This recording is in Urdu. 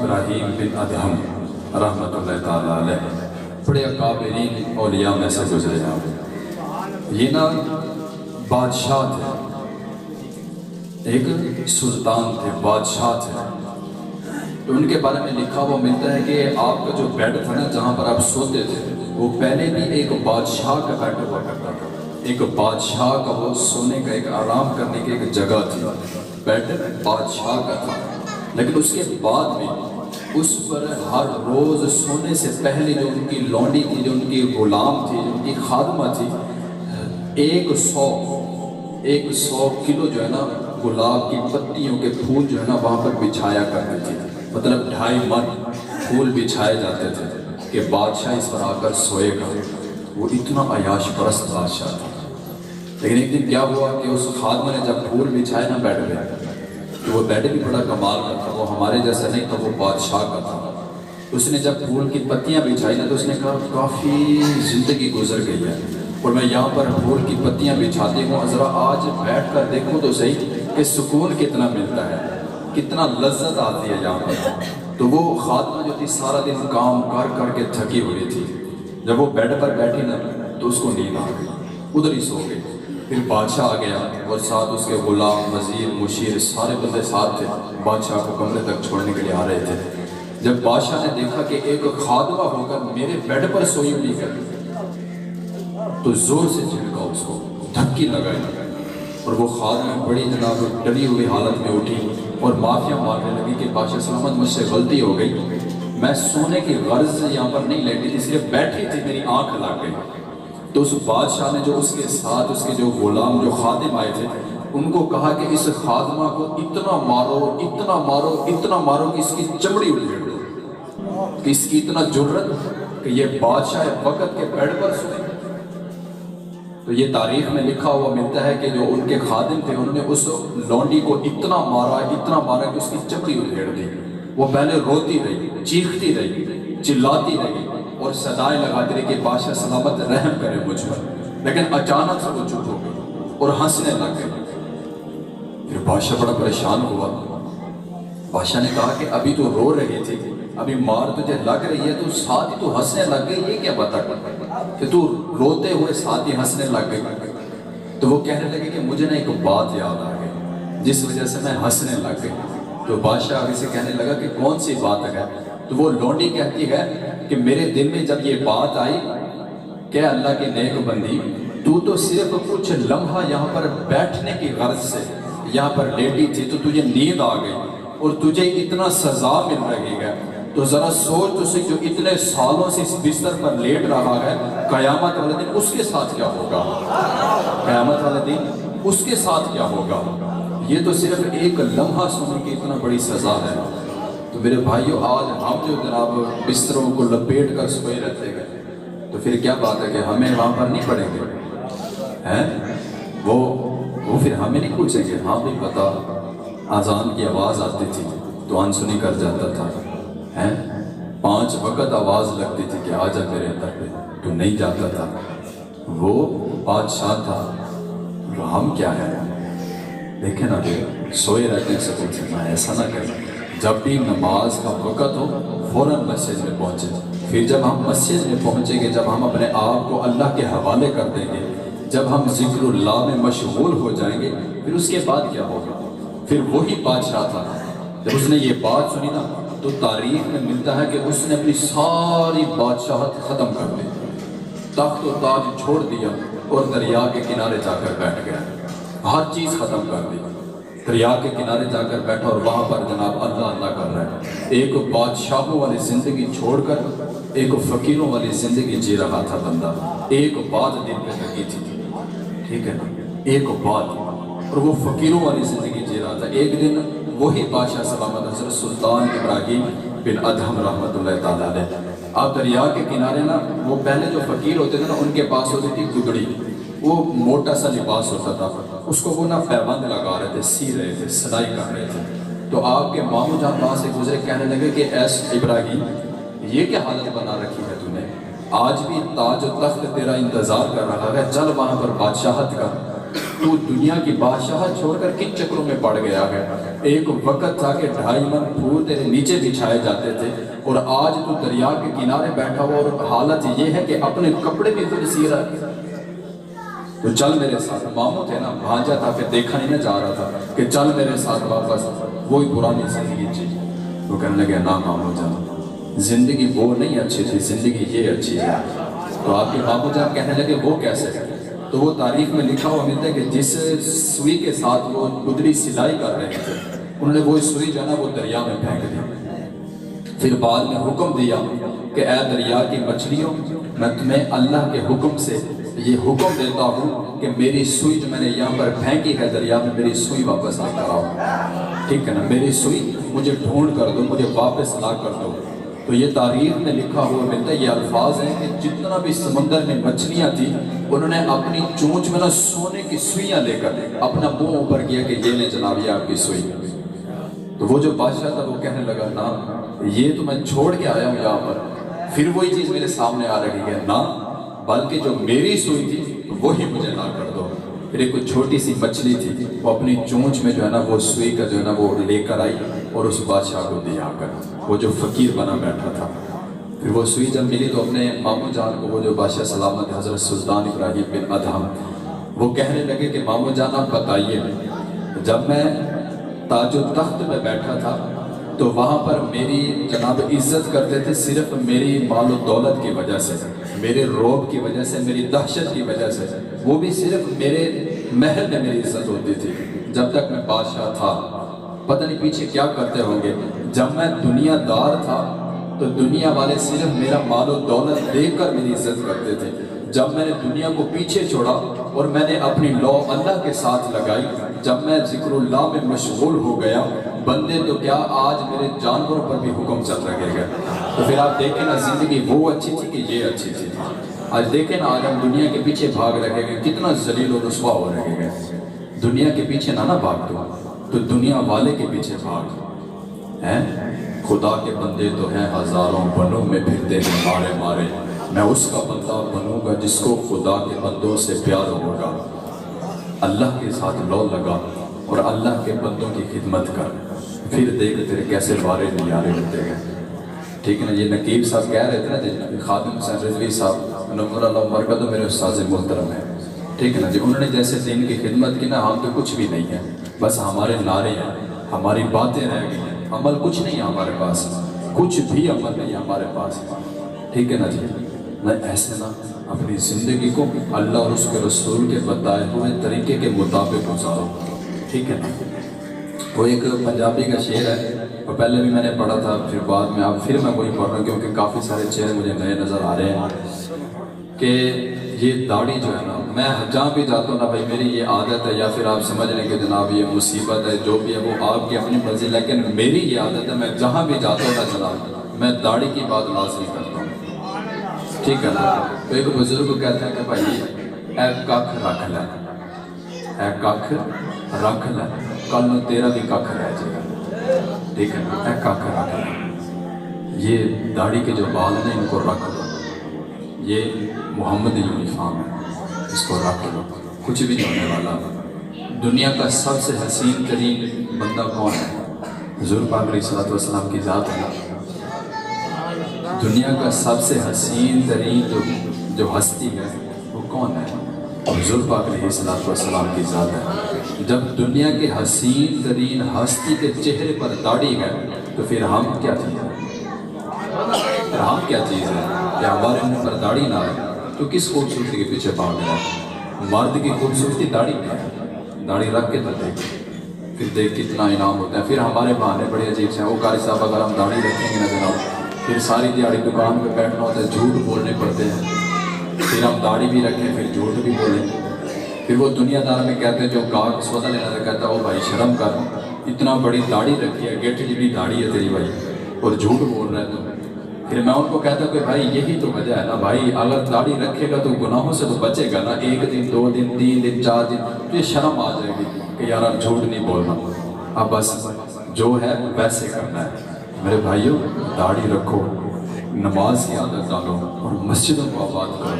ابراہیم بن ادہم رحمۃ اللہ تعالیٰ علیہ بڑے اکابرین اولیاء میں سے گزرے ہیں۔ یہ نا بادشاہ تھے، ایک سلطان تھے، بادشاہ تھے۔ تو ان کے بارے میں لکھا ہوا ملتا ہے کہ آپ کا جو بیڈ تھا نا جہاں پر آپ سوتے تھے وہ پہلے بھی ایک بادشاہ کا بیڈ ہوا کرتا تھا۔ ایک بادشاہ کا وہ سونے کا ایک آرام کرنے کی ایک جگہ تھی، بیڈ بادشاہ کا تھا۔ لیکن اس کے بعد بھی اس پر ہر روز سونے سے پہلے جو ان کی لونڈی تھی، جو ان کی غلام تھی، جو ان کی خادمہ تھی، 100 کلو جو ہے نا گلاب کی پتیوں کے پھول جو ہے نا وہاں پر بچھایا کرتے تھے۔ مطلب 2.5 من پھول بچھائے جاتے تھے کہ بادشاہ اس پر آ کر سوئے گا۔ وہ اتنا عیاش پرست بادشاہ تھا۔ لیکن ایک دن کیا ہوا کہ اس خادمہ نے جب پھول بچھائے نا بیڈ پہ، تو وہ بیڈ بھی بڑا کمال کا تھا، وہ ہمارے جیسا نہیں تھا، وہ بادشاہ کا تھا۔ اس نے جب پھول کی پتیاں بچھائی نا تو اس نے کہا کافی زندگی گزر گئی ہے اور میں یہاں پر پھول کی پتیاں بچھاتی ہوں، ذرا آج بیٹھ کر دیکھوں تو صحیح کہ سکون کتنا ملتا ہے، کتنا لذت آتی ہے یہاں پر۔ تو وہ خادمہ جو تھی سارا دن کام کر کے تھکی ہوئی تھی، جب وہ بیڈ پر بیٹھی نا تو اس کو نیند آ گئی، ادھر ہی سو گئی۔ پھر بادشاہ آ گیا اور ساتھ اس کے غلام، وزیر، مشیر سارے بندے ساتھ تھے، بادشاہ کو کمرے تک چھوڑنے کے لیے آ رہے تھے۔ جب بادشاہ نے دیکھا کہ ایک خادمہ ہو کر میرے بیڈ پر سوئی ہوئی ہے تو زور سے جھڑکا، اس کو دھکی لگائی اور وہ خادمہ بڑی جناب ڈری ہوئی حالت میں اٹھی اور معافیاں مانگنے لگی کہ بادشاہ سلامت مجھ سے غلطی ہو گئی، میں سونے کی غرض سے یہاں پر نہیں لیٹی تھی، اس لیے بیٹھی تھی، میری آنکھ لگ گئی۔ تو اس بادشاہ نے جو اس کے ساتھ اس کے جو غلام جو خادم آئے تھے ان کو کہا کہ اس خادمہ کو اتنا مارو اتنا مارو اتنا مارو کہ اس کی چمڑی اجھیڑ دو، کہ اس کی اتنا جرت کہ یہ بادشاہ وقت کے بیڈ پر سوئے۔ تو یہ تاریخ میں لکھا ہوا ملتا ہے کہ جو ان کے خادم تھے انہوں نے اس لونڈی کو اتنا مارا کہ اس کی چمڑی اجھیڑ دی۔ وہ پہلے روتی رہی، چیختی رہی، چلاتی رہی اور صدائیں لگاتی رہی کہ بادشاہ سلامت رحم کرے مجھ پر، لیکن اچانک سے وہ چپ ہو گئی اور ہنسنے لگ گئی۔ پھر بادشاہ بڑا پریشان ہوا۔ بادشاہ نے کہا کہ ابھی تو رو رہی تھی، ابھی مار تجھے لگ رہی ہے تو ساتھ ہی تو ہنسنے لگ گئی، یہ کیا بتا کہ تو روتے ہوئے ساتھ ہی ہنسنے لگ گئی؟ تو وہ کہنے لگے کہ مجھے نا ایک بات یاد آ گئی جس وجہ سے میں ہنسنے لگ گئی۔ تو بادشاہ آگے سے کہنے لگا کہ کون سی بات ہے؟ تو وہ لونڈی کہتی ہے کہ میرے دل میں جب یہ بات آئی کہ اللہ کی نیک بندی تو صرف کچھ لمحہ یہاں پر بیٹھنے کی غرض سے یہاں پر لیٹی تھی تو تجھے نیند آ گئی اور تجھے اتنا سزا مل رہی ہے، تو ذرا سوچ تو صحیح جو اتنے سالوں سے اس بستر پر لیٹ رہا ہے، قیامت والے دن اس کے ساتھ کیا ہوگا؟ قیامت والے دن اس کے ساتھ کیا ہوگا؟ یہ تو صرف ایک لمحہ سونے کی اتنا بڑی سزا ہے۔ تو میرے بھائیوں آج ہم جو جناب بستروں کو لپیٹ کر سوئے رہتے گئے تو پھر کیا بات ہے کہ ہمیں وہاں پر نہیں پڑیں گے ہیں؟ وہ پھر ہمیں نہیں پوچھیں گے؟ ہاں بھی پتا اذان کی آواز آتی تھی تو انسنی کر جاتا تھا، ہیں 5 وقت آواز لگتی تھی کہ آجا میرے اندر پہ، تو نہیں جاتا تھا۔ وہ بادشاہ تھا، ہم کیا ہے؟ دیکھیں نا سوئے رہتے سے پوچھنا، ایسا نہ کرنا۔ جب بھی نماز کا وقت ہو فوراً مسجد میں پہنچے، پھر جب ہم مسجد میں پہنچیں گے، جب ہم اپنے آپ کو اللہ کے حوالے کر دیں گے، جب ہم ذکر اللہ میں مشغول ہو جائیں گے، پھر اس کے بعد کیا ہوگا؟ پھر وہی بادشاہ تھا، جب اس نے یہ بات سنی نا تو تاریخ میں ملتا ہے کہ اس نے اپنی ساری بادشاہت ختم کر دی، تخت و تاج چھوڑ دیا اور دریا کے کنارے جا کر بیٹھ گیا، ہر چیز ختم کر دی، دریا کے کنارے جا کر بیٹھا اور وہاں پر جناب اللہ اللہ کر رہا ہے۔ ایک بادشاہوں والی زندگی چھوڑ کر ایک فقیروں والی زندگی جی رہا تھا بندہ، ایک بات دل پہ لگی تھی، ٹھیک ہے نا، ایک بات، اور وہ فقیروں والی زندگی جی رہا تھا۔ ایک دن وہی بادشاہ سلامت حضرت سلطان ابراہیم بن ادہم رحمۃ اللہ تعالیٰ علیہ، آپ دریا کے کنارے نا، وہ پہلے جو فقیر ہوتے تھے نا ان کے پاس ہوتی تھی گدڑی، وہ موٹا سا لباس ہوتا تھا، اس کو وہ نا پیبند لگا رہے تھے، سی رہے تھے، سلائی کر رہے تھے۔ تو آپ کے ماموں جان وہاں سے گزرے، کہنے لگے کہ ایس ابراہیم یہ کیا حالت بنا رکھی ہے تو نے؟ آج بھی تاج و تخت تیرا انتظار کر رہا ہے، چل وہاں پر بادشاہت کا۔ تو دنیا کی بادشاہ چھوڑ کر کن چکروں میں پڑ گیا ہے؟ ایک وقت تھا کہ 2.5 من پھول تیرے نیچے بچھائے جاتے تھے، اور آج تو دریا کے کنارے بیٹھا ہوا اور حالت یہ ہے کہ اپنے کپڑے بھی خود سی رہا ہے۔ تو چل میرے ساتھ، ماموں تھے نا، بھانجا تھا، پھر دیکھا نہیں نہ جا رہا تھا کہ چل میرے ساتھ واپس وہی پرانی زندگی جی۔ وہ کہنے لگے نا ماموں جان، زندگی وہ نہیں اچھی تھی، زندگی یہ اچھی ہے۔ تو آپ کے ماموں جان کہنے لگے وہ کیسے ہے؟ تو وہ تاریخ میں لکھا ہوا ملتا ہے کہ جس سوئی کے ساتھ وہ گدری سلائی کر رہے تھے، انہوں نے وہ سوئی جو ہے نا وہ دریا میں پھینک دی۔ پھر بعد میں حکم دیا کہ اے دریا کی مچھلیوں، میں تمہیں اللہ کے حکم سے یہ حکم دیتا ہوں کہ میری سوئی جو میں نے یہاں پر پھینکی ہے دریا میں، میری سوئی واپس لے کر آؤ، ٹھیک ہے نا؟ میری سوئی مجھے ڈھونڈ کر دو، مجھے واپس لا کر دو۔ تو یہ تاریخ میں لکھا ہوا ملتا ہے، یہ الفاظ ہیں کہ جتنا بھی سمندر میں مچھلیاں تھیں، انہوں نے اپنی چونچ میں نا سونے کی سوئیاں لے کر اپنا منہ اوپر کیا کہ یہ لے جناب یہ آپ کی سوئی۔ تو وہ جو بادشاہ تھا وہ کہنے لگا نا یہ تو میں چھوڑ کے آیا ہوں یہاں پر، پھر وہی چیز میرے سامنے آ رہی ہے نا، بلکہ جو میری سوئی تھی وہی مجھے لا کر دو۔ پھر ایک کوئی چھوٹی سی مچھلی تھی، وہ اپنی چونچ میں جو ہے نا وہ سوئی کا جو ہے نا وہ لے کر آئی اور اس بادشاہ کو دیا کر، وہ جو فقیر بنا بیٹھا تھا۔ پھر وہ سوئی جب ملی تو اپنے ماموں جان کو، وہ جو بادشاہ سلامت حضرت سلطان ابراہیم بن ادہم، وہ کہنے لگے کہ ماموں جان آپ بتائیے، جب میں تاج و تخت میں بیٹھا تھا تو وہاں پر میری جناب عزت کرتے تھے صرف میری مال و دولت کی وجہ سے، میرے روب کی وجہ سے، میری دہشت کی وجہ سے، وہ بھی صرف میرے محل میں میری عزت ہوتی تھی جب تک میں بادشاہ تھا۔ پتہ نہیں پیچھے کیا کرتے ہوں گے، جب میں دنیا دار تھا تو دنیا والے صرف میرا مال و دولت دیکھ کر میری عزت کرتے تھے، جب میں نے دنیا کو پیچھے چھوڑا اور میں نے اپنی لو اللہ کے ساتھ لگائی، جب میں ذکر اللہ میں مشغول ہو گیا، بندے تو کیا آج میرے جانوروں پر بھی حکم چل رہے گئے۔ تو پھر آپ دیکھیں نا زندگی وہ اچھی تھی کہ یہ اچھی تھی۔ آج دیکھیں نا آج ہم دنیا کے پیچھے بھاگ رہے گئے، کتنا ذلیل و رسوا ہو رہے گئے۔ دنیا کے پیچھے نہ بھاگ دو، تو دنیا والے کے پیچھے بھاگ ہیں۔ خدا کے بندے تو ہیں ہزاروں، بنوں میں پھرتے ہیں مارے مارے، میں اس کا بندہ بنوں گا جس کو خدا کے بندوں سے پیار ہوگا۔ اللہ کے ساتھ لو لگا اور اللہ کے بندوں کی خدمت کر، پھر دیکھ تیرے کیسے بارے نیارے ہوتے گئے، ٹھیک ہے نا؟ یہ نقیب صاحب کہہ رہے تھے نا جی، خادم حسین رضوی صاحب نور اللہ مرکز میرے استاذ محترم ہیں، ٹھیک ہے نا جی؟ انہوں نے جیسے دین کی خدمت کی نا، ہم تو کچھ بھی نہیں ہے، بس ہمارے نعرے ہیں، ہماری باتیں رہ گئی ہیں، عمل کچھ نہیں ہے ہمارے پاس، کچھ بھی عمل نہیں ہے ہمارے پاس، ٹھیک ہے نا جی؟ میں ایسے نا اپنی زندگی کو اللہ اور اس کے رسول کے بتائے ہوئے طریقے کے مطابق گزارو، ٹھیک ہے نا؟ وہ ایک پنجابی کا شعر ہے، اور پہلے بھی میں نے پڑھا تھا، پھر بعد میں پھر میں وہی پڑھ رہا ہوں کیونکہ کافی سارے چہرے مجھے نئے نظر آ رہے ہیں، کہ یہ داڑھی جو ہے نا، میں جہاں بھی جاتا ہوں نا بھائی میری یہ عادت ہے، یا پھر آپ سمجھ لیں کہ جناب یہ مصیبت ہے، جو بھی ہے وہ آپ کی اپنی مرضی، لیکن میری یہ عادت ہے، میں جہاں بھی جاتا ہوں نا جناب میں داڑھی کی بات لازمی کرتا ہوں، ٹھیک ہے نا؟ تو ایک بزرگ کہتے ہیں کہ بھائی اے ککھ رکھ لے، اے ککھ رکھ لے، کل نو تیرا بھی ککھ رہ جائے گا، ٹھیک ہے نا؟ اے ککھ رکھ لے، یہ داڑھی کے جو بال ہیں ان کو رکھ لو، یہ محمد یونیفارم ہے، اس کو رکھ لو، کچھ بھی نہیں ہونے والا۔ دنیا کا سب سے حسین ترین بندہ کون ہے؟ حضور پاک علیہ الصلوۃ والسلام کی ذات ہے۔ دنیا کا سب سے حسین ترین جو ہستی ہے وہ کون ہے؟ حضور پاک علیہ الصلوۃ والسلام کی ذات ہے۔ جب دنیا کے حسین ترین ہستی کے چہرے پر داڑھی ہے تو پھر ہم کیا چیز ہے؟ ہم کیا چیز ہے کہ ہمارے منہ پر داڑھی نہ ہے تو کس خوبصورتی کے پیچھے بھاگ رہا ہے؟ مرد کی خوبصورتی داڑھی میں ہے، داڑھی رکھ کے تو دیکھ، پھر دیکھ کتنا انعام ہوتا ہے۔ پھر ہمارے بہانے بڑے عجیب سے ہیں، وہ قاری صاحب اگر ہم داڑھی رکھیں گے نا جناب پھر ساری دیہڑی دکان پہ بیٹھنا ہوتا ہے، جھوٹ بولنے پڑتے ہیں، پھر ہم داڑھی بھی رکھیں پھر جھوٹ بھی بولیں، پھر وہ دنیا دار میں کہتے ہیں جو گاہک سودا لینا تھا کہتا ہے او بھائی شرم کر، اتنا بڑی داڑھی رکھی ہے، گیٹ جتنی داڑھی ہے تیری بھائی اور جھوٹ بول رہا ہے تو۔ پھر میں ان کو کہتا ہوں کہ بھائی یہی تو وجہ ہے نا بھائی، اگر داڑھی رکھے گا تو گناہوں سے تو بچے گا نا، 1 دن 2 دن 3 دن 4 دن تو یہ شرم آ جائے گی کہ یار اب جھوٹ نہیں بولنا، اب بس جو ہے ویسے کرنا ہے۔ میرے بھائیوں داڑھی رکھو، نماز کی عادت ڈالو اور مسجدوں کو آباد کرو۔